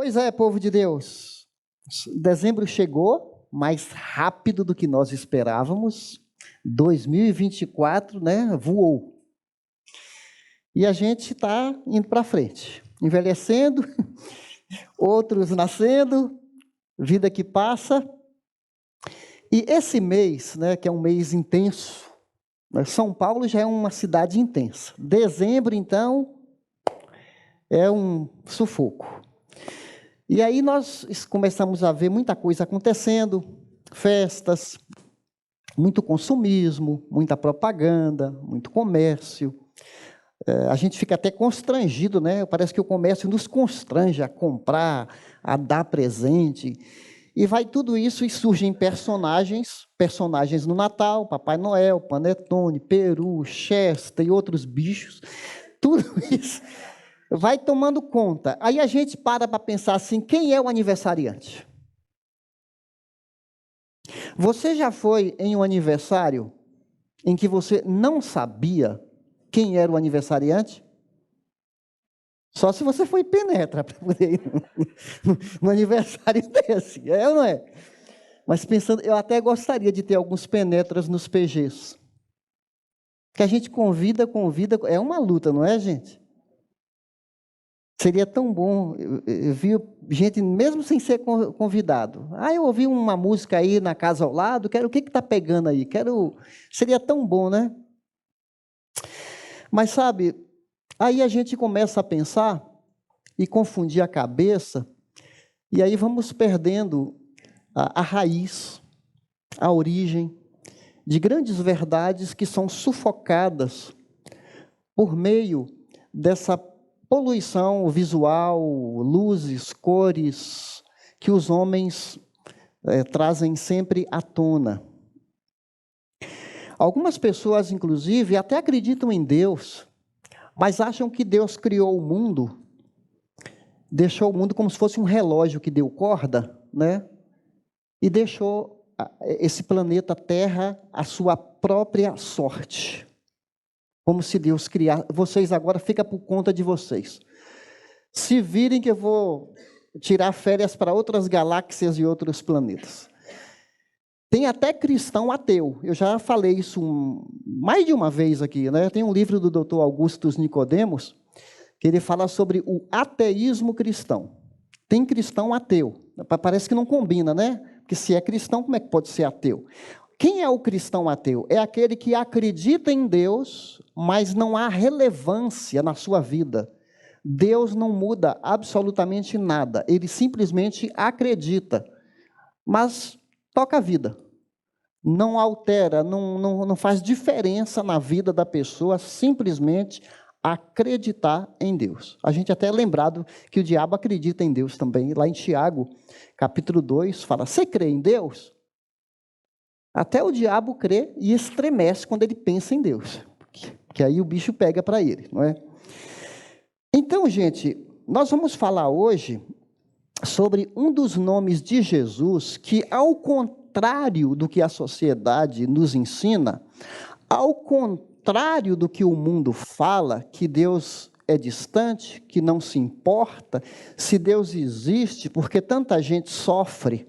Pois é, povo de Deus, dezembro chegou mais rápido do que nós esperávamos, 2024, né, voou. E a gente está indo para frente, envelhecendo, outros nascendo, vida que passa. E esse mês, né, que é um mês intenso, né, São Paulo já é uma cidade intensa. Dezembro, então, é um sufoco. E aí nós começamos a ver muita coisa acontecendo, festas, muito consumismo, muita propaganda, muito comércio. A gente fica até constrangido, né? Parece que o comércio nos constrange a comprar, a dar presente. E vai tudo isso e surgem personagens no Natal, Papai Noel, Panetone, Peru, Chester e outros bichos. Tudo isso vai tomando conta. Aí a gente para pensar assim, quem é o aniversariante? Você já foi em um aniversário em que você não sabia quem era o aniversariante? Só se você foi penetra para poder ir no aniversário desse, é ou não é? Mas pensando, eu até gostaria de ter alguns penetras nos PGs. Que a gente convida, é uma luta, não é, gente? Seria tão bom, eu vi gente, mesmo sem ser convidado. Eu ouvi uma música aí na casa ao lado, o que está pegando aí? Seria tão bom, né? Mas sabe, aí a gente começa a pensar e confundir a cabeça, e aí vamos perdendo a raiz, a origem de grandes verdades que são sufocadas por meio dessa poluição visual, luzes, cores, que os homens trazem sempre à tona. Algumas pessoas, inclusive, até acreditam em Deus, mas acham que Deus criou o mundo, deixou o mundo como se fosse um relógio que deu corda, né? E deixou esse planeta Terra à sua própria sorte. Como se Deus criar, vocês agora ficam por conta de vocês. Se virem que eu vou tirar férias para outras galáxias e outros planetas. Tem até cristão ateu. Eu já falei isso mais de uma vez aqui, né? Tem um livro do Dr. Augustus Nicodemos, que ele fala sobre o ateísmo cristão. Tem cristão ateu. Parece que não combina, né? Porque se é cristão, como é que pode ser ateu? Quem é o cristão ateu? É aquele que acredita em Deus, mas não há relevância na sua vida. Deus não muda absolutamente nada. Ele simplesmente acredita, mas toca a vida. Não altera, não faz diferença na vida da pessoa, simplesmente acreditar em Deus. A gente até é lembrado que o diabo acredita em Deus também. Lá em Tiago, capítulo 2, fala, você crê em Deus? Até o diabo crê e estremece quando ele pensa em Deus, que aí o bicho pega para ele, não é? Então, gente, nós vamos falar hoje sobre um dos nomes de Jesus que, ao contrário do que a sociedade nos ensina, ao contrário do que o mundo fala, que Deus é distante, que não se importa, se Deus existe, porque tanta gente sofre.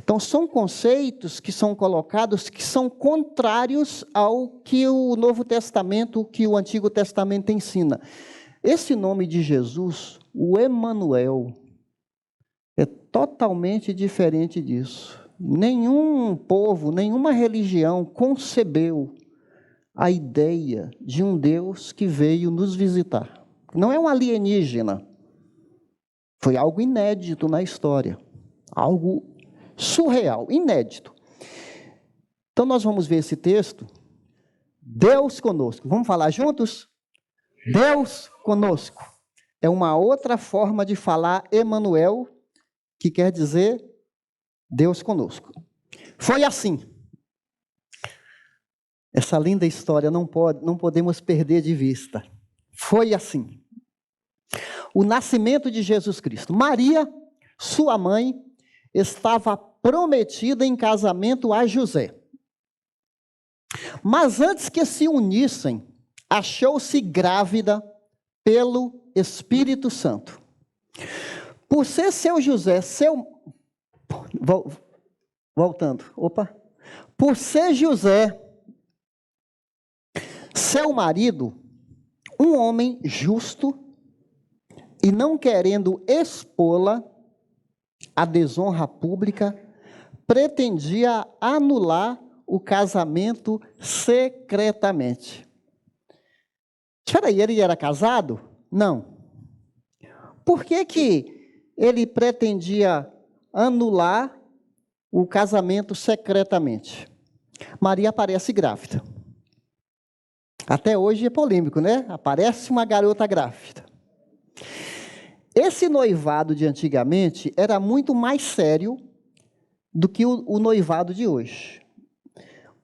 Então, são conceitos que são colocados que são contrários ao que o Novo Testamento, que o Antigo Testamento ensina. Esse nome de Jesus, o Emanuel, é totalmente diferente disso. Nenhum povo, nenhuma religião concebeu a ideia de um Deus que veio nos visitar. Não é um alienígena. Foi algo inédito na história. Algo surreal, inédito. Então, nós vamos ver esse texto. Deus conosco. Vamos falar juntos? Deus conosco. É uma outra forma de falar Emanuel, que quer dizer Deus conosco. Foi assim. Essa linda história não podemos perder de vista. Foi assim. O nascimento de Jesus Cristo. Maria, sua mãe, estava prometida em casamento a José. Mas antes que se unissem, achou-se grávida pelo Espírito Santo. Por ser seu José, voltando, por ser José, seu marido, um homem justo, e não querendo expô-la à desonra pública, pretendia anular o casamento secretamente. Espera aí, ele era casado? Não. Por que ele pretendia anular o casamento secretamente? Maria aparece grávida. Até hoje é polêmico, né? Aparece uma garota grávida. Esse noivado de antigamente era muito mais sério do que o noivado de hoje.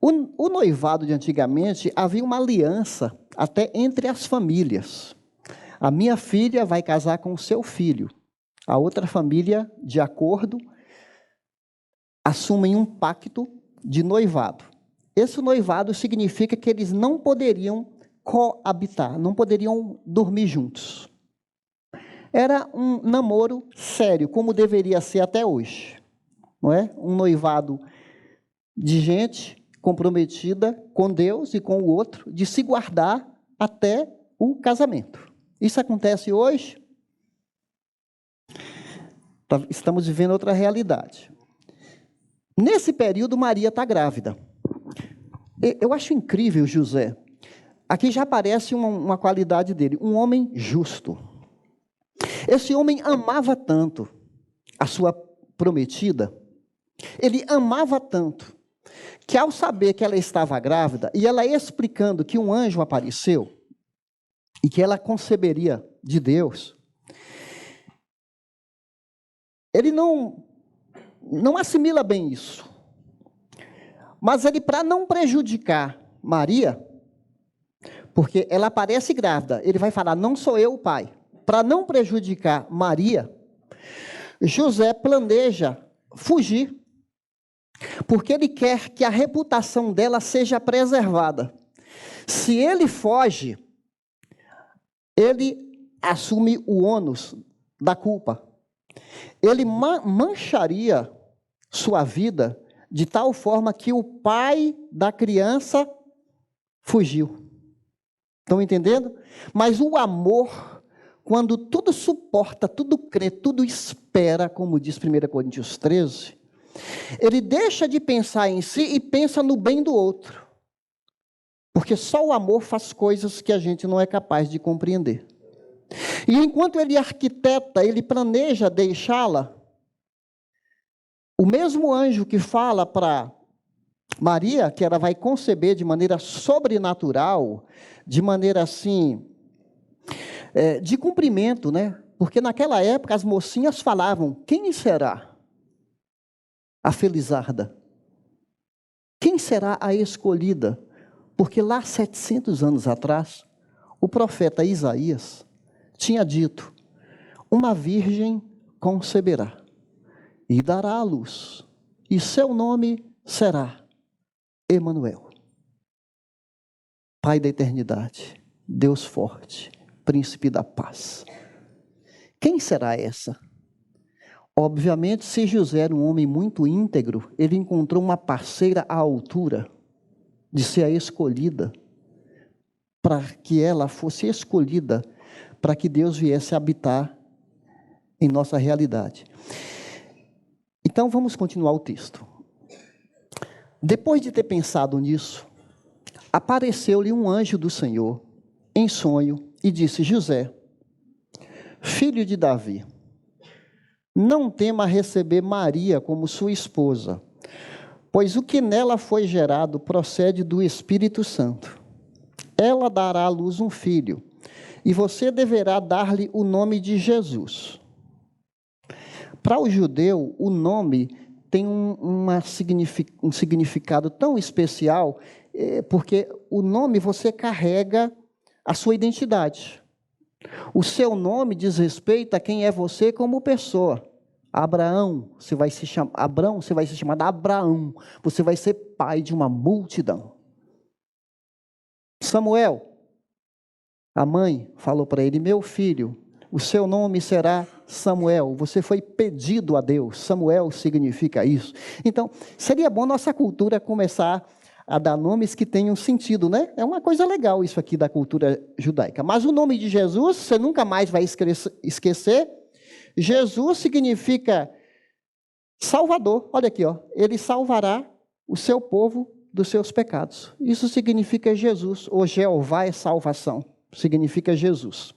O noivado de antigamente havia uma aliança até entre as famílias. A minha filha vai casar com o seu filho. A outra família, de acordo, assumem um pacto de noivado. Esse noivado significa que eles não poderiam coabitar, não poderiam dormir juntos. Era um namoro sério, como deveria ser até hoje. Não é? Um noivado de gente comprometida com Deus e com o outro, de se guardar até o casamento. Isso acontece hoje? Estamos vivendo outra realidade. Nesse período, Maria está grávida. Eu acho incrível José. Aqui já aparece uma qualidade dele, um homem justo. Esse homem amava tanto a sua prometida, ele amava tanto, que ao saber que ela estava grávida, e ela explicando que um anjo apareceu, e que ela conceberia de Deus, ele não assimila bem isso. Mas ele, para não prejudicar Maria, porque ela aparece grávida, ele vai falar, não sou eu o pai. Para não prejudicar Maria, José planeja fugir, porque ele quer que a reputação dela seja preservada. Se ele foge, ele assume o ônus da culpa. Ele mancharia sua vida de tal forma que o pai da criança fugiu. Estão entendendo? Mas o amor, quando tudo suporta, tudo crê, tudo espera, como diz 1 Coríntios 13, ele deixa de pensar em si e pensa no bem do outro. Porque só o amor faz coisas que a gente não é capaz de compreender. E enquanto ele arquiteta, ele planeja deixá-la, o mesmo anjo que fala para Maria, que ela vai conceber de maneira sobrenatural, de maneira assim, de cumprimento, né? Porque naquela época as mocinhas falavam, quem será a felizarda? Quem será a escolhida? Porque lá 700 anos atrás, o profeta Isaías tinha dito, uma virgem conceberá e dará à luz, e seu nome será Emanuel, Pai da eternidade, Deus forte, Príncipe da paz. Quem será essa? Obviamente, se José era um homem muito íntegro, ele encontrou uma parceira à altura de ser a escolhida, para que ela fosse escolhida, para que Deus viesse habitar em nossa realidade. Então, vamos continuar o texto. Depois de ter pensado nisso, apareceu-lhe um anjo do Senhor, em sonho, e disse, José, filho de Davi, não tema receber Maria como sua esposa, pois o que nela foi gerado procede do Espírito Santo. Ela dará à luz um filho, e você deverá dar-lhe o nome de Jesus. Para o judeu, o nome tem um significado tão especial, porque o nome você carrega a sua identidade. O seu nome diz respeito a quem é você como pessoa. Abraão, você vai se chamar Abrão, você vai ser chamado Abraão. Você vai ser pai de uma multidão. Samuel, a mãe falou para ele, meu filho, o seu nome será Samuel, você foi pedido a Deus. Samuel significa isso. Então, seria bom nossa cultura começar a dar nomes que tenham sentido, né? É uma coisa legal isso aqui da cultura judaica. Mas o nome de Jesus, você nunca mais vai esquecer. Jesus significa Salvador. Olha aqui, ó. Ele salvará o seu povo dos seus pecados. Isso significa Jesus, ou Jeová é salvação. Significa Jesus.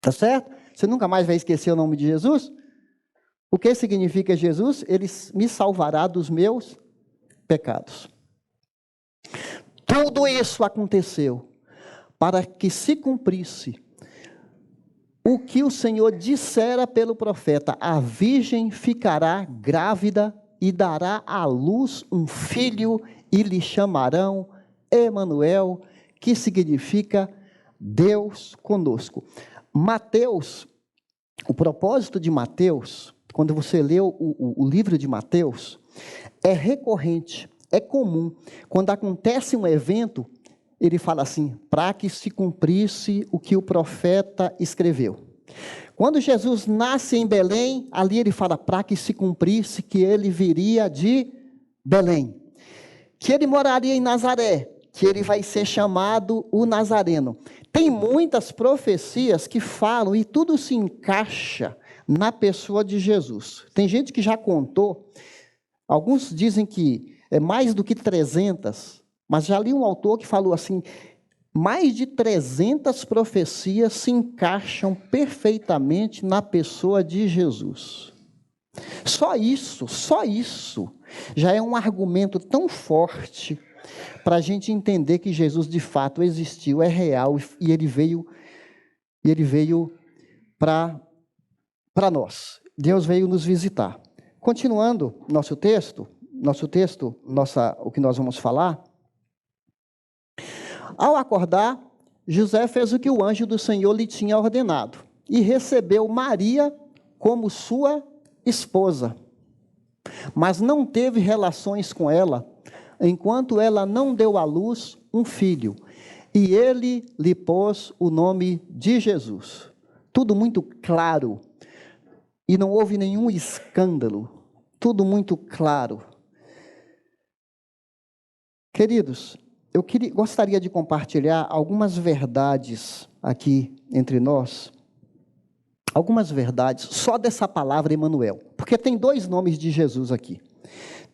Tá certo? Você nunca mais vai esquecer o nome de Jesus? O que significa Jesus? Ele me salvará dos meus pecados. Tudo isso aconteceu para que se cumprisse o que o Senhor dissera pelo profeta: a virgem ficará grávida e dará à luz um filho e lhe chamarão Emanuel, que significa Deus conosco. Mateus, o propósito de Mateus, quando você lê o livro de Mateus, é recorrente, é comum. Quando acontece um evento, ele fala assim, para que se cumprisse o que o profeta escreveu. Quando Jesus nasce em Belém, ali ele fala para que se cumprisse que ele viria de Belém. Que ele moraria em Nazaré, que ele vai ser chamado o Nazareno. Tem muitas profecias que falam e tudo se encaixa na pessoa de Jesus. Tem gente que já contou, alguns dizem que é mais do que 300, mas já li um autor que falou assim, mais de 300 profecias se encaixam perfeitamente na pessoa de Jesus. Só isso já é um argumento tão forte para a gente entender que Jesus de fato existiu, é real e ele veio para nós. Deus veio nos visitar. Continuando o que nós vamos falar. Ao acordar, José fez o que o anjo do Senhor lhe tinha ordenado e recebeu Maria como sua esposa, mas não teve relações com ela, enquanto ela não deu à luz um filho, e ele lhe pôs o nome de Jesus. Tudo muito claro, e não houve nenhum escândalo, tudo muito claro. Queridos, eu gostaria de compartilhar algumas verdades aqui entre nós, algumas verdades só dessa palavra Emanuel, porque tem 2 nomes de Jesus aqui.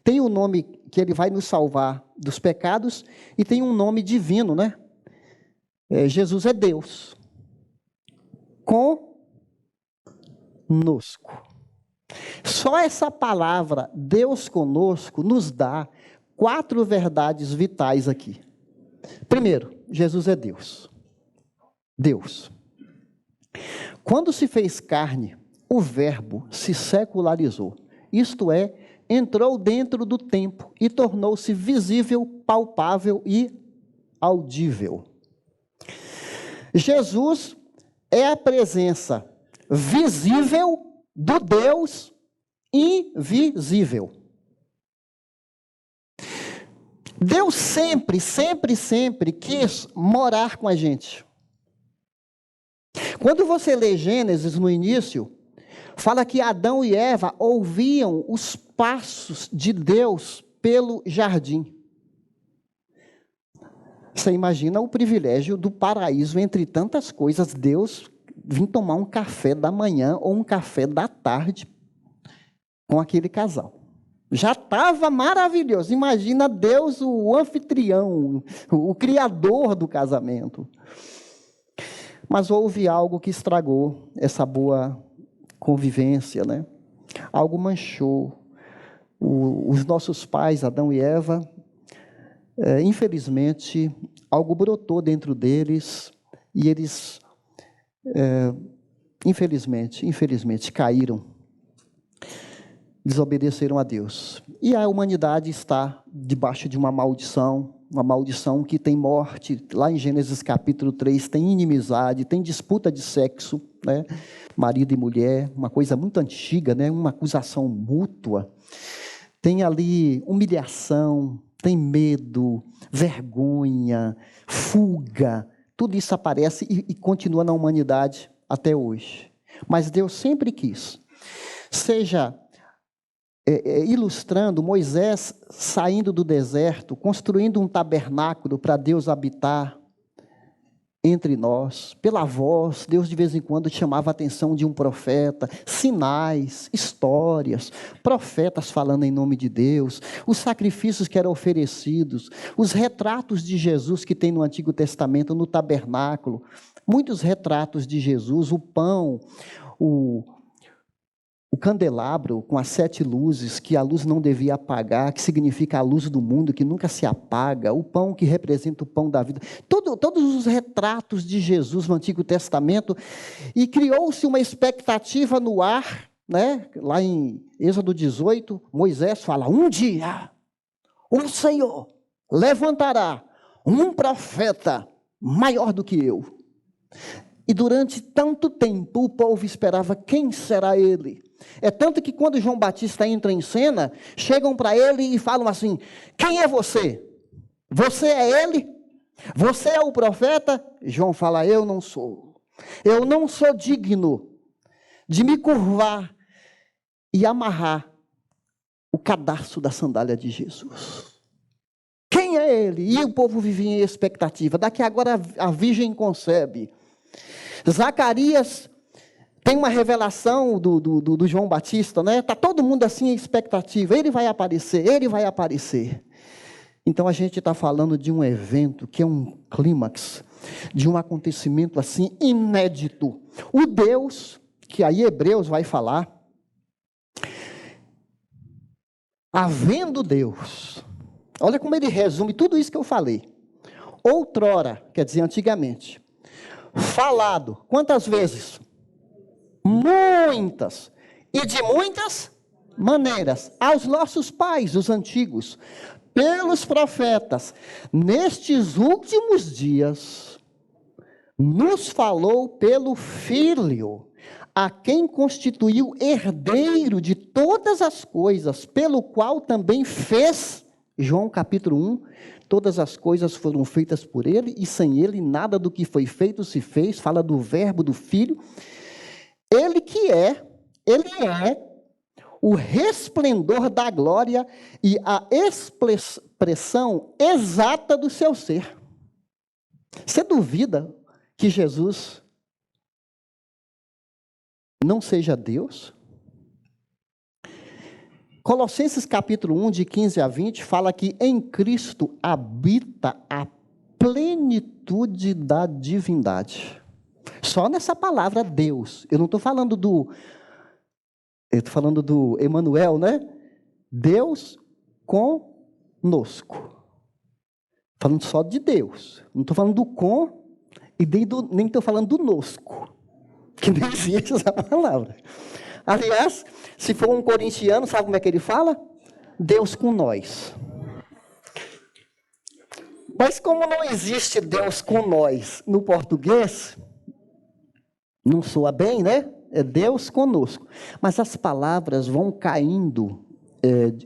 Tem o nome que ele vai nos salvar dos pecados e tem um nome divino, né? Jesus é Deus conosco. Só essa palavra Deus conosco nos dá 4 verdades vitais aqui. Primeiro, Jesus é Deus. Deus. Quando se fez carne, o verbo se secularizou. Isto é, entrou dentro do tempo e tornou-se visível, palpável e audível. Jesus é a presença visível do Deus invisível. Deus sempre quis morar com a gente. Quando você lê Gênesis no início, fala que Adão e Eva ouviam os passos de Deus pelo jardim. Você imagina o privilégio do paraíso entre tantas coisas, Deus vir tomar um café da manhã ou um café da tarde com aquele casal. Já estava maravilhoso. Imagina Deus, o anfitrião, o criador do casamento. Mas houve algo que estragou essa boa convivência, né? Algo manchou. Os nossos pais, Adão e Eva, infelizmente, algo brotou dentro deles e eles, infelizmente, caíram. Desobedeceram a Deus. E a humanidade está debaixo de uma maldição que tem morte. Lá em Gênesis capítulo 3 tem inimizade, tem disputa de sexo, né? Marido e mulher, uma coisa muito antiga, né? Uma acusação mútua. Tem ali humilhação, tem medo, vergonha, fuga. Tudo isso aparece e continua na humanidade até hoje. Mas Deus sempre quis. Seja ilustrando Moisés saindo do deserto, construindo um tabernáculo para Deus habitar entre nós. Pela voz, Deus de vez em quando chamava a atenção de um profeta, sinais, histórias, profetas falando em nome de Deus, os sacrifícios que eram oferecidos, os retratos de Jesus que tem no Antigo Testamento, no tabernáculo, muitos retratos de Jesus, o pão, o candelabro com as 7 luzes, que a luz não devia apagar, que significa a luz do mundo, que nunca se apaga, o pão que representa o pão da vida, todos os retratos de Jesus no Antigo Testamento, e criou-se uma expectativa no ar, né? Lá em Êxodo 18, Moisés fala, um dia o Senhor levantará um profeta maior do que eu. E durante tanto tempo o povo esperava quem será ele. É tanto que quando João Batista entra em cena, chegam para ele e falam assim, quem é você? Você é ele? Você é o profeta? João fala, eu não sou. Eu não sou digno de me curvar e amarrar o cadarço da sandália de Jesus. Quem é ele? E o povo vivia em expectativa. Daqui agora a virgem concebe. Zacarias tem uma revelação do João Batista, né? Está todo mundo assim em expectativa. Ele vai aparecer, ele vai aparecer. Então a gente está falando de um evento que é um clímax, de um acontecimento assim inédito. O Deus, que aí Hebreus vai falar, havendo Deus, olha como ele resume tudo isso que eu falei. Outrora, quer dizer antigamente, falado, quantas vezes? Muitas, e de muitas maneiras, aos nossos pais, os antigos, pelos profetas, nestes últimos dias, nos falou pelo Filho, a quem constituiu herdeiro de todas as coisas, pelo qual também fez, João capítulo 1, todas as coisas foram feitas por ele, e sem ele nada do que foi feito se fez, fala do verbo do Filho, ele é o resplendor da glória e a expressão exata do seu ser. Você duvida que Jesus não seja Deus? Colossenses capítulo 1, de 15 a 20, fala que em Cristo habita a plenitude da divindade. Só nessa palavra Deus. Eu não estou falando eu estou falando do Emanuel, né? Deus conosco. Falando só de Deus. Não estou falando do com e nem estou falando do nosco. Que não existe essa palavra. Aliás, se for um corintiano, sabe como é que ele fala? Deus com nós. Mas como não existe Deus com nós no português, não soa bem, né? É Deus conosco. Mas as palavras vão caindo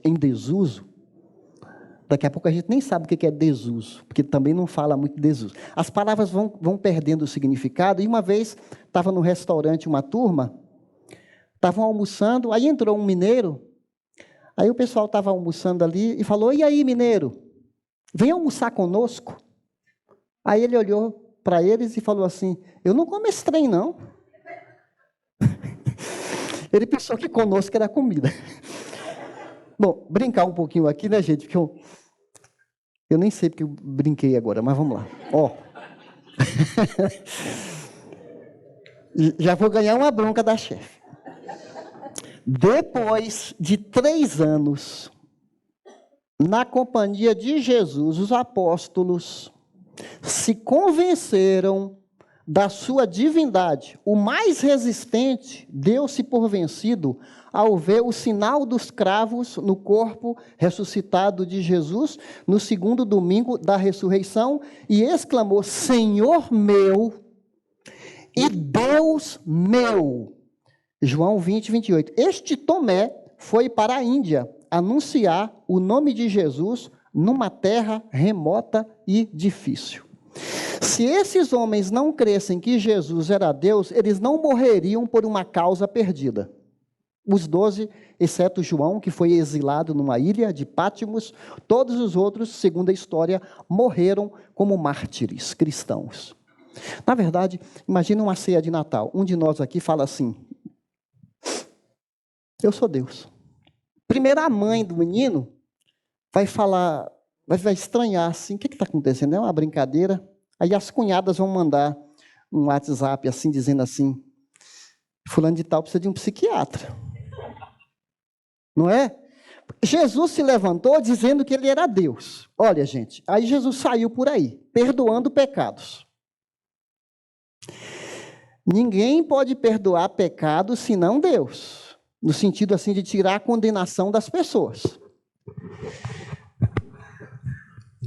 em desuso. Daqui a pouco a gente nem sabe o que é desuso, porque também não fala muito desuso. As palavras vão perdendo o significado. E uma vez, estava no restaurante uma turma, estavam almoçando, aí entrou um mineiro, aí o pessoal estava almoçando ali e falou, e aí, mineiro, vem almoçar conosco? Aí ele olhou para eles e falou assim, eu não como esse trem, não. Ele pensou que conosco era comida. Bom, brincar um pouquinho aqui, né, gente? Porque eu nem sei porque eu brinquei agora, mas vamos lá. Ó. Já vou ganhar uma bronca da chefe. Depois de 3 anos, na companhia de Jesus, os apóstolos se convenceram da sua divindade. O mais resistente deu-se por vencido ao ver o sinal dos cravos no corpo ressuscitado de Jesus, no 2º domingo da ressurreição, e exclamou, Senhor meu e Deus meu. João 20, 28. Este Tomé foi para a Índia anunciar o nome de Jesus numa terra remota e difícil. Se esses homens não crescem que Jesus era Deus, eles não morreriam por uma causa perdida. Os 12, exceto João, que foi exilado numa ilha de Pátimos, todos os outros, segundo a história, morreram como mártires cristãos. Na verdade, imagine uma ceia de Natal. Um de nós aqui fala assim: eu sou Deus. Primeiro a mãe do menino vai falar, vai estranhar assim, o que está acontecendo? É uma brincadeira? Aí as cunhadas vão mandar um WhatsApp assim, dizendo assim: fulano de tal precisa de um psiquiatra. Não é? Jesus se levantou dizendo que ele era Deus. Olha, gente, aí Jesus saiu por aí, perdoando pecados. Ninguém pode perdoar pecados senão Deus, no sentido assim de tirar a condenação das pessoas.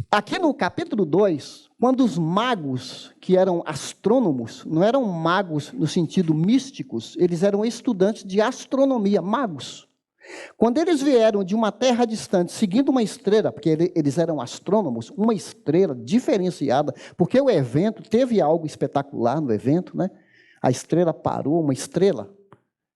Aqui no capítulo 2, quando os magos, que eram astrônomos, não eram magos no sentido místicos, eles eram estudantes de astronomia, magos. Quando eles vieram de uma terra distante, seguindo uma estrela, porque eles eram astrônomos, uma estrela diferenciada, porque o evento, teve algo espetacular no evento, né? A estrela parou, uma estrela,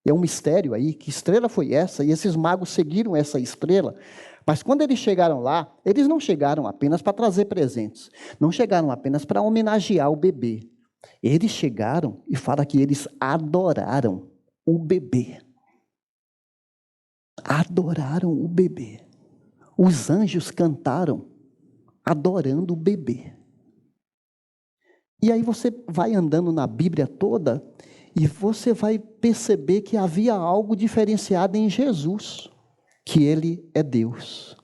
é um mistério aí, que estrela foi essa? E esses magos seguiram essa estrela, mas quando eles chegaram lá, eles não chegaram apenas para trazer presentes, não chegaram apenas para homenagear o bebê, eles chegaram e fala que eles adoraram o bebê. Adoraram o bebê. Os anjos cantaram adorando o bebê. E aí você vai andando na Bíblia toda e você vai perceber que havia algo diferenciado em Jesus, que ele é Deus.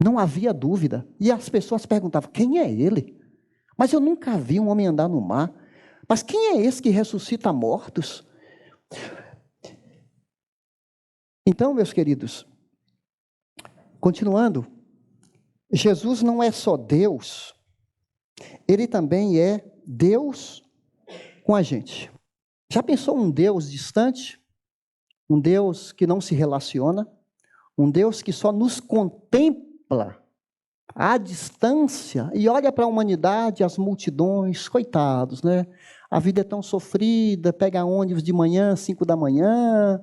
Não havia dúvida. E as pessoas perguntavam: quem é ele? Mas eu nunca vi um homem andar no mar. Mas quem é esse que ressuscita mortos? Então, meus queridos, continuando, Jesus não é só Deus, ele também é Deus com a gente. Já pensou um Deus distante? Um Deus que não se relaciona? Um Deus que só nos contempla à distância e olha para a humanidade, as multidões, coitados, né? A vida é tão sofrida, pega ônibus de manhã, 5 da manhã...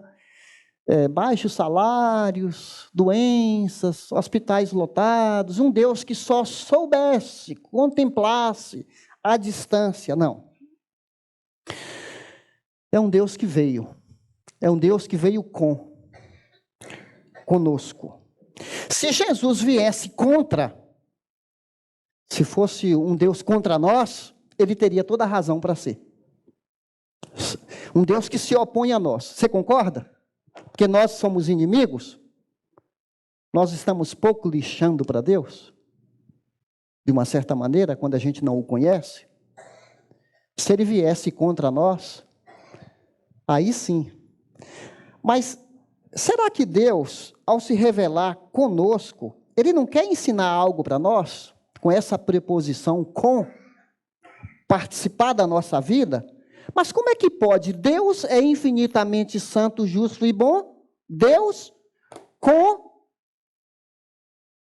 baixos salários, doenças, hospitais lotados, um Deus que só soubesse, contemplasse à distância. Não. É um Deus que veio. É um Deus que veio conosco. Se Jesus viesse contra, se fosse um Deus contra nós, ele teria toda a razão para ser. Um Deus que se opõe a nós. Você concorda? Porque nós somos inimigos, nós estamos pouco lixando para Deus, de uma certa maneira, quando a gente não o conhece. Se ele viesse contra nós, aí sim. Mas será que Deus, ao se revelar conosco, ele não quer ensinar algo para nós, com essa preposição com, participar da nossa vida? Mas como é que pode? Deus é infinitamente santo, justo e bom. Deus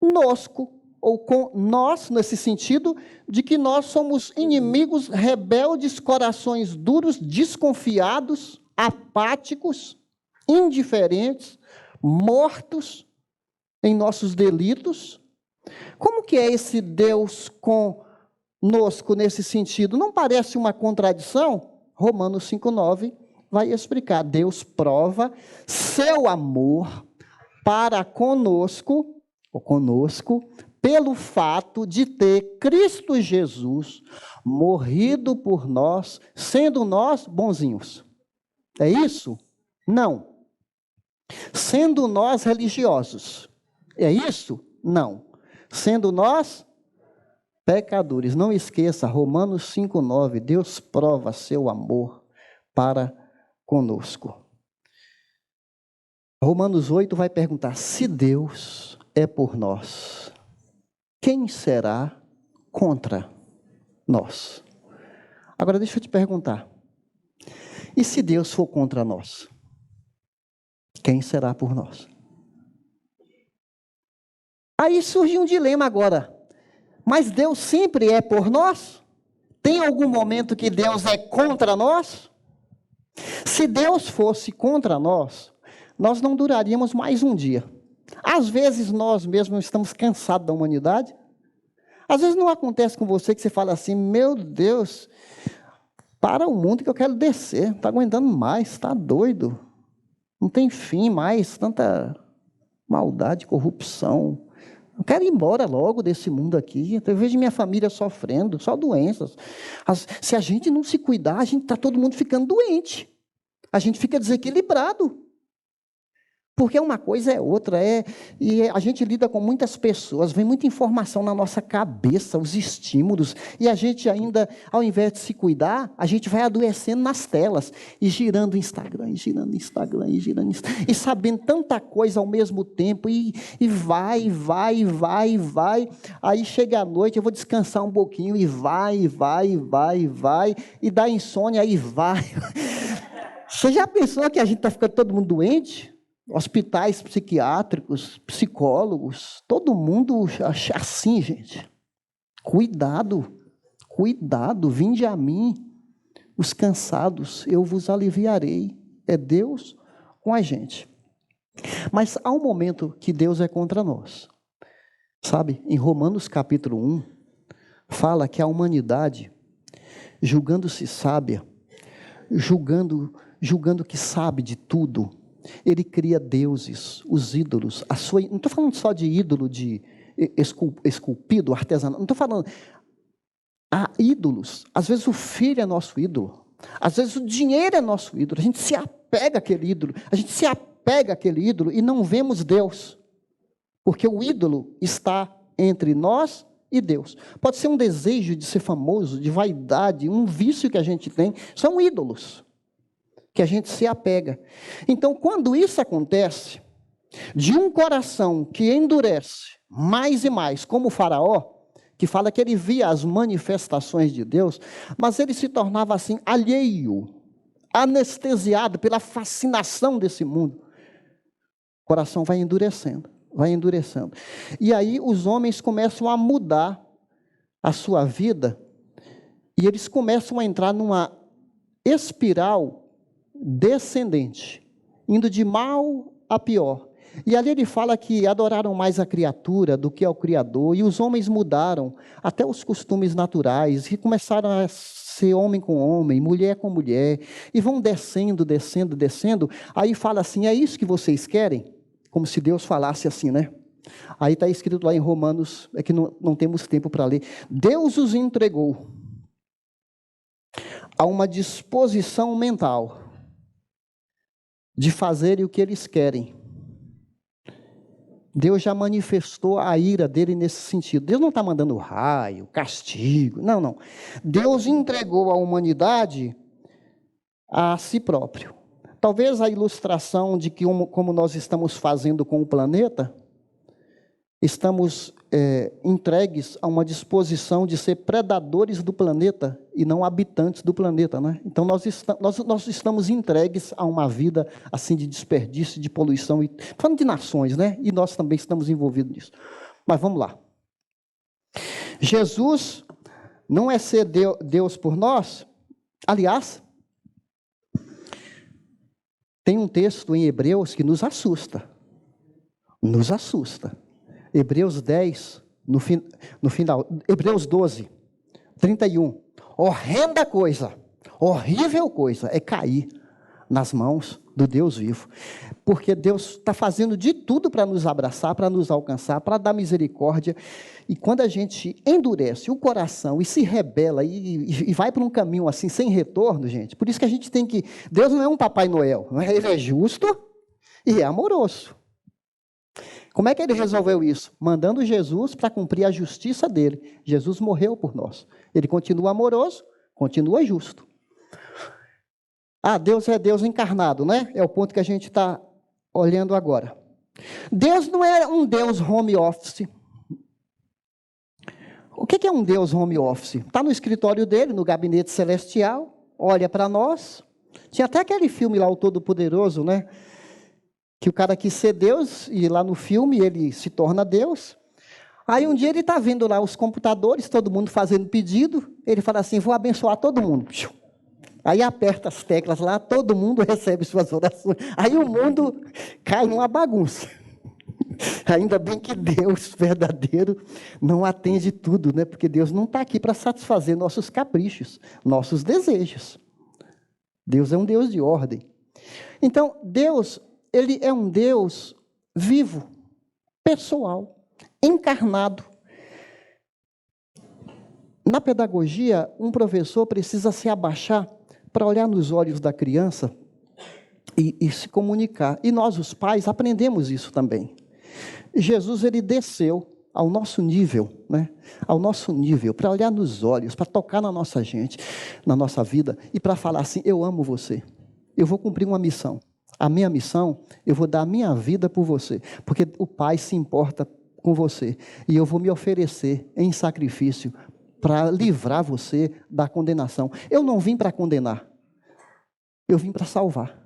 conosco, ou com nós, nesse sentido, de que nós somos inimigos, rebeldes, corações duros, desconfiados, apáticos, indiferentes, mortos em nossos delitos. Como que é esse Deus conosco nesse sentido? Não parece uma contradição? Romanos 5,9 vai explicar. Deus prova seu amor para conosco, pelo fato de ter Cristo Jesus morrido por nós, sendo nós bonzinhos. É isso? Não. Sendo nós religiosos. É isso? Não. Sendo nós pecadores. Não esqueça, Romanos 5,9, Deus prova seu amor para conosco. Romanos 8 vai perguntar: se Deus é por nós, quem será contra nós? Agora deixa eu te perguntar, e se Deus for contra nós, quem será por nós? Aí surge um dilema agora. Mas Deus sempre é por nós? Tem algum momento que Deus é contra nós? Se Deus fosse contra nós, nós não duraríamos mais um dia. Às vezes nós mesmos estamos cansados da humanidade. Às vezes não acontece com você que você fala assim, meu Deus, para o mundo que eu quero descer, não está aguentando mais, está doido. Não tem fim mais, tanta maldade, corrupção. Eu quero ir embora logo desse mundo aqui. Eu vejo minha família sofrendo, só doenças. Se a gente não se cuidar, a gente está todo mundo ficando doente. A gente fica desequilibrado. Porque uma coisa é outra, e a gente lida com muitas pessoas, vem muita informação na nossa cabeça, os estímulos, e a gente ainda, ao invés de se cuidar, a gente vai adoecendo nas telas, e girando Instagram, e girando Instagram, e sabendo tanta coisa ao mesmo tempo, e vai, aí chega a noite, eu vou descansar um pouquinho, e vai, e dá insônia, aí vai. Você já pensou que a gente está ficando todo mundo doente? Hospitais psiquiátricos, psicólogos, todo mundo assim, gente. Cuidado, vinde a mim, os cansados, eu vos aliviarei. É Deus com a gente. Mas há um momento que Deus é contra nós. Sabe, em Romanos capítulo 1, fala que a humanidade, julgando-se sábia, julgando que sabe de tudo, ele cria deuses, os ídolos, não estou falando só de ídolo de esculpido, artesanato, não estou falando, há ídolos, às vezes o filho é nosso ídolo, às vezes o dinheiro é nosso ídolo, a gente se apega àquele ídolo, e não vemos Deus, porque o ídolo está entre nós e Deus. Pode ser um desejo de ser famoso, de vaidade, um vício que a gente tem, são ídolos que a gente se apega. Então, quando isso acontece, de um coração que endurece mais e mais, como o faraó, que fala que ele via as manifestações de Deus, mas ele se tornava assim, alheio, anestesiado pela fascinação desse mundo. O coração vai endurecendo. E aí os homens começam a mudar a sua vida, e eles começam a entrar numa espiral descendente, indo de mal a pior. E ali ele fala que adoraram mais a criatura do que ao Criador, e os homens mudaram até os costumes naturais, e começaram a ser homem com homem, mulher com mulher, e vão descendo, aí fala assim, é isso que vocês querem? Como se Deus falasse assim, né? Aí está escrito lá em Romanos, é que não temos tempo para ler, Deus os entregou a uma disposição mental, de fazerem o que eles querem. Deus já manifestou a ira dele nesse sentido. Deus não está mandando raio, castigo, não. Deus entregou a humanidade a si próprio. Talvez a ilustração de que como nós estamos fazendo com o planeta, estamos entregues a uma disposição de ser predadores do planeta e não habitantes do planeta, né? Então nós estamos entregues a uma vida assim de desperdício, de poluição, falando de nações, né? E nós também estamos envolvidos nisso. Mas vamos lá. Jesus não é ser Deus por nós. Aliás, tem um texto em Hebreus que nos assusta. Hebreus 10, no final, Hebreus 12, 31. Horrenda coisa, horrível coisa é cair nas mãos do Deus vivo. Porque Deus está fazendo de tudo para nos abraçar, para nos alcançar, para dar misericórdia. E quando a gente endurece o coração e se rebela e vai para um caminho assim, sem retorno, gente, por isso que a gente tem que... Deus não é um Papai Noel, ele é justo e é amoroso. Como é que ele resolveu isso? Mandando Jesus para cumprir a justiça dele. Jesus morreu por nós. Ele continua amoroso, continua justo. Deus é Deus encarnado, né? É o ponto que a gente está olhando agora. Deus não é um Deus home office. O que é um Deus home office? Está no escritório dele, no gabinete celestial, olha para nós. Tinha até aquele filme lá, O Todo-Poderoso, né? Que o cara quis ser Deus, e lá no filme ele se torna Deus. Aí um dia ele está vendo lá os computadores, todo mundo fazendo pedido, ele fala assim, vou abençoar todo mundo. Aí aperta as teclas lá, todo mundo recebe suas orações. Aí o mundo cai numa bagunça. Ainda bem que Deus verdadeiro não atende tudo, né? Porque Deus não está aqui para satisfazer nossos caprichos, nossos desejos. Deus é um Deus de ordem. Então, Deus, ele é um Deus vivo, pessoal, encarnado. Na pedagogia, um professor precisa se abaixar para olhar nos olhos da criança e se comunicar. E nós, os pais, aprendemos isso também. Jesus, ele desceu ao nosso nível, né? Ao nosso nível, para olhar nos olhos, para tocar na nossa gente, na nossa vida, e para falar assim, eu amo você, eu vou cumprir uma missão. A minha missão, eu vou dar a minha vida por você, porque o Pai se importa com você, e eu vou me oferecer em sacrifício para livrar você da condenação. Eu não vim para condenar, eu vim para salvar.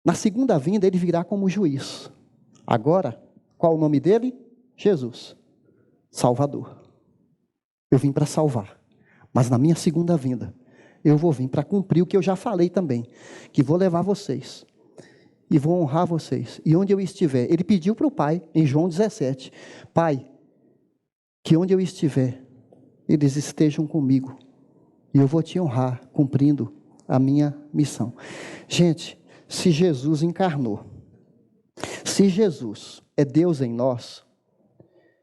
Na segunda vinda, ele virá como juiz. Agora, qual o nome dele? Jesus, Salvador. Eu vim para salvar, mas na minha segunda vinda, eu vou vir para cumprir o que eu já falei também, que vou levar vocês, e vou honrar vocês, e onde eu estiver, ele pediu para o Pai, em João 17, Pai, que onde eu estiver, eles estejam comigo, e eu vou te honrar, cumprindo a minha missão. Gente, se Jesus encarnou, se Jesus é Deus em nós,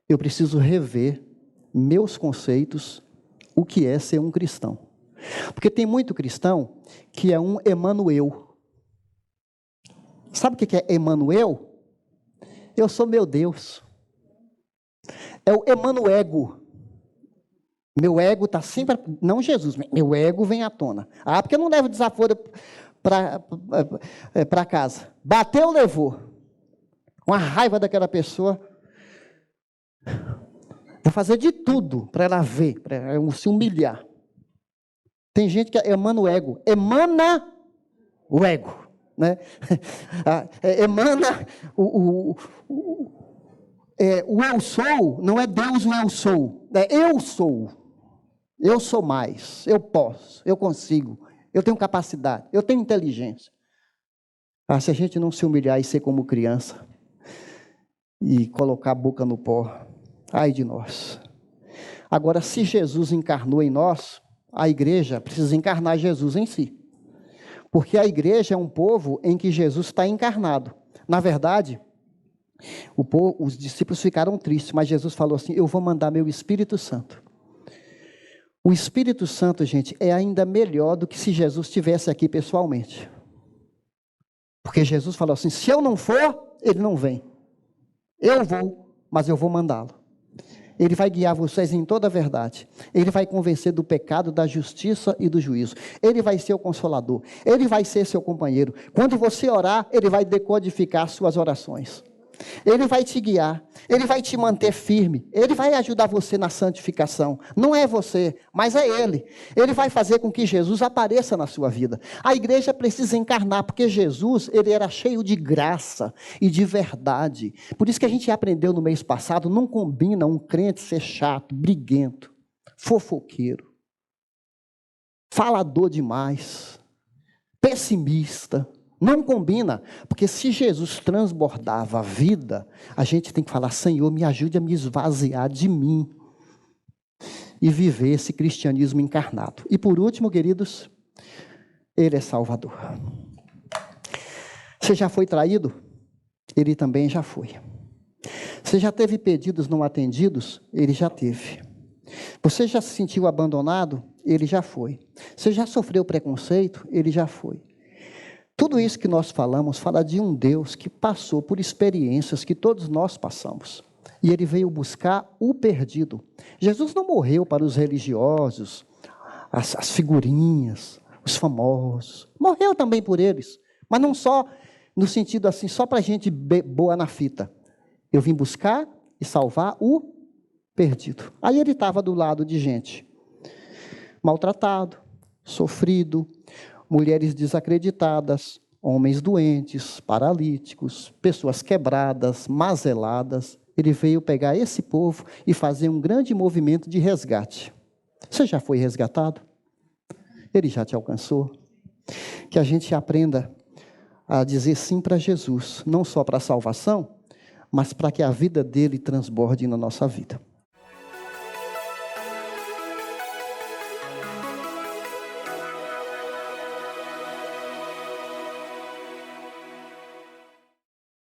eu preciso rever meus conceitos, o que é ser um cristão. Porque tem muito cristão que é um Emanuel. Sabe o que é Emanuel? Eu sou meu Deus. É o Emanuego. Meu ego está sempre... Não Jesus, meu ego vem à tona. Ah, porque eu não levo desaforo para casa. Bateu, levou. Uma raiva daquela pessoa. Vou fazer de tudo para ela ver, para ela se humilhar. Tem gente que emana o ego. Emana o ego. Né? Emana o eu sou, não é Deus o eu sou. É eu sou. Eu sou mais. Eu posso. Eu consigo. Eu tenho capacidade. Eu tenho inteligência. Se a gente não se humilhar e ser como criança, e colocar a boca no pó, ai de nós. Agora, se Jesus encarnou em nós, a igreja precisa encarnar Jesus em si. Porque a igreja é um povo em que Jesus está encarnado. Na verdade, os discípulos ficaram tristes, mas Jesus falou assim, eu vou mandar meu Espírito Santo. O Espírito Santo, gente, é ainda melhor do que se Jesus estivesse aqui pessoalmente. Porque Jesus falou assim, se eu não for, ele não vem. Eu vou, mas eu vou mandá-lo. Ele vai guiar vocês em toda a verdade. Ele vai convencer do pecado, da justiça e do juízo. Ele vai ser o consolador. Ele vai ser seu companheiro. Quando você orar, ele vai decodificar suas orações. Ele vai te guiar. Ele vai te manter firme. Ele vai ajudar você na santificação. Não é você, mas é Ele. Ele vai fazer com que Jesus apareça na sua vida. A igreja precisa encarnar, porque Jesus, ele era cheio de graça e de verdade. Por isso que a gente aprendeu no mês passado, não combina um crente ser chato, briguento, fofoqueiro, falador demais, pessimista. Não combina, porque se Jesus transbordava a vida, a gente tem que falar, Senhor, me ajude a me esvaziar de mim e viver esse cristianismo encarnado. E por último, queridos, Ele é Salvador. Você já foi traído? Ele também já foi. Você já teve pedidos não atendidos? Ele já teve. Você já se sentiu abandonado? Ele já foi. Você já sofreu preconceito? Ele já foi. Tudo isso que nós falamos, fala de um Deus que passou por experiências que todos nós passamos. E Ele veio buscar o perdido. Jesus não morreu para os religiosos, as figurinhas, os famosos. Morreu também por eles. Mas não só no sentido assim, só para gente boa na fita. Eu vim buscar e salvar o perdido. Aí Ele estava do lado de gente maltratado, sofrido, mulheres desacreditadas, homens doentes, paralíticos, pessoas quebradas, mazeladas. Ele veio pegar esse povo e fazer um grande movimento de resgate. Você já foi resgatado? Ele já te alcançou? Que a gente aprenda a dizer sim para Jesus, não só para a salvação, mas para que a vida dele transborde na nossa vida.